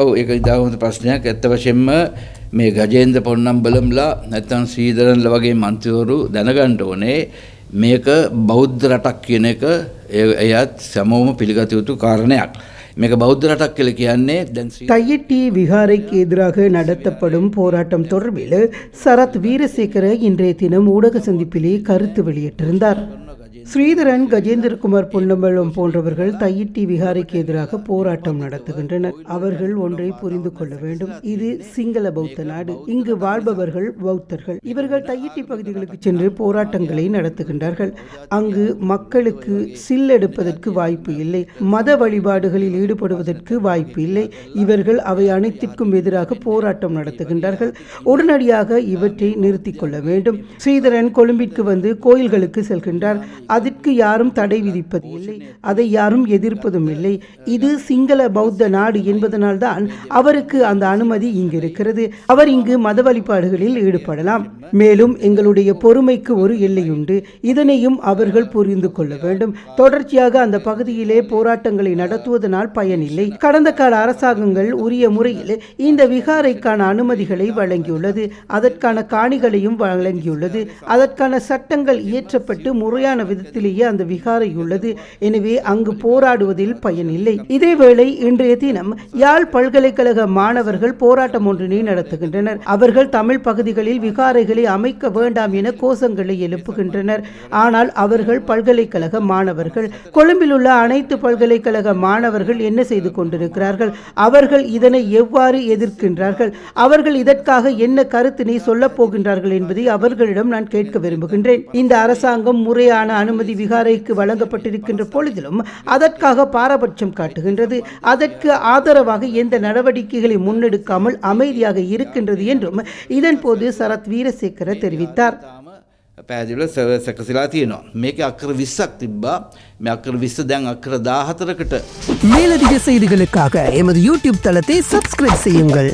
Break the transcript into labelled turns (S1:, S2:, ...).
S1: ඔව් ඒක ඉතාම හොඳ ප්‍රශ්නයක්. ඇත්ත වශයෙන්ම මේ ගජේන්ද්‍ර පොන්නම්බලම්ලා නැත්නම් ශ්‍රීධරන්ලා වගේ මන්ත්‍රීවරු දැනගන්න ඕනේ මේක බෞද්ධ රටක් කියන එක එයත් සමෝම පිළිගත යුතු කාරණයක්. මේක බෞද්ධ රටක් කියලා කියන්නේ දැන්
S2: தையிட்டி விகாரைக்கு எதிராக நடத்தப்படும் போராட்டம் தொடர்பில் சரத் வீரசேகர இன்றைய தினம் ஊடக சந்திப்பிலே கருத்து வெளியிட்டிருந்தார். ஸ்ரீதரன், கஜேந்திரகுமார் பொன்னம்பலம் போன்றவர்கள் தையிட்டி விகாரைக்கு எதிராக போராட்டம் நடத்துகின்றனர். அவர்கள் ஒன்றை புரிந்து கொள்ள வேண்டும். இது சிங்கள பௌத்த நாடு. இங்கு வாழ்பவர்கள் பௌத்தர்கள். இவர்கள் தையிட்டி பகுதிகளுக்கு சென்று போராட்டங்களை நடத்துகின்றார்கள். அங்கு மக்களுக்கு சில் எடுப்பதற்கு வாய்ப்பு இல்லை. மத வழிபாடுகளில் ஈடுபடுவதற்கு வாய்ப்பு இல்லை. இவர்கள் அவை அனைத்திற்கும் எதிராக போராட்டம் நடத்துகின்றார்கள். உடனடியாக இவற்றை நிறுத்திக் கொள்ள வேண்டும். ஸ்ரீதரன் கொழும்பிற்கு வந்து கோயில்களுக்கு செல்கின்றார். அதற்கு யாரும் தடை விதிப்பது இல்லை. அதை யாரும் எதிர்ப்பதும் இல்லை. இது சிங்கள பௌத்த நாடு என்பதனால்தான் அவருக்கு அந்த அனுமதி இங்கு இருக்கிறது. அவர் இங்கு மத வழிபாடுகளில் ஈடுபடலாம். மேலும் எங்களுடைய பொறுமைக்கு ஒரு எல்லையுண்டு. இதனையும் அவர்கள் புரிந்து கொள்ள வேண்டும். தொடர்ச்சியாக அந்த பகுதியிலே போராட்டங்களை நடத்துவதனால் பயனில்லை. கடந்த கால அரசாங்கங்கள் உரிய முறையில் இந்த விகாரைக்கான அனுமதிகளை வழங்கியுள்ளது. அதற்கான காணிகளையும் வழங்கியுள்ளது. அதற்கான சட்டங்கள் இயற்றப்பட்டு முறையான விதத்திலேயே அந்த விகாரை உள்ளது. எனவே அங்கு போராடுவதில் பயனில்லை. இதேவேளை இன்றைய தினம் யாழ் பல்கலைக்கழக மாணவர்கள் போராட்டம் ஒன்றினை நடத்துகின்றனர். அவர்கள் தமிழ் பகுதிகளில் விகாரைகளை அமைக்க வேண்டாம் என கோஷங்களை எழுப்புகின்றனர். ஆனால் அவர்கள் பல்கலைக்கழக மாணவர்கள். கொழும்பில் உள்ள அனைத்து பல்கலைக்கழக மாணவர்கள் என்ன செய்து கொண்டிருக்கிறார்கள்? அவர்கள் இதனை எவ்வாறு எதிர்க்கின்றார்கள்? அவர்கள் இதற்காக என்ன கருத்தினை சொல்லப் போகின்றார்கள் என்பதை அவர்களிடம் நான் கேட்க விரும்புகின்றேன். இந்த அரசாங்கம் முறையான அனுமதி விகாரைக்கு வழங்கப்பட்டிருக்கின்ற பொழுதிலும் அதற்காக பாரபட்சம் காட்டுகின்றது. அதற்கு ஆதரவாக எந்த நடவடிக்கைகளை முன்னெடுக்காமல் அமைதியாக இருக்கின்றது என்றும் இதன் போது சரத் வீரசேகர தெரிவித்தார்.
S1: පැහැදිලිව සැකසීලා තියෙනවා. මේකේ අක්කර 20ක් තිබ්බා. මේ අක්කර 20 දැන් අක්කර 14කට.
S3: மேலதிக செய்திகளுக்காக எமது யூடியூப் தளத்தை சப்ஸ்கிரைப் செய்யுங்கள்.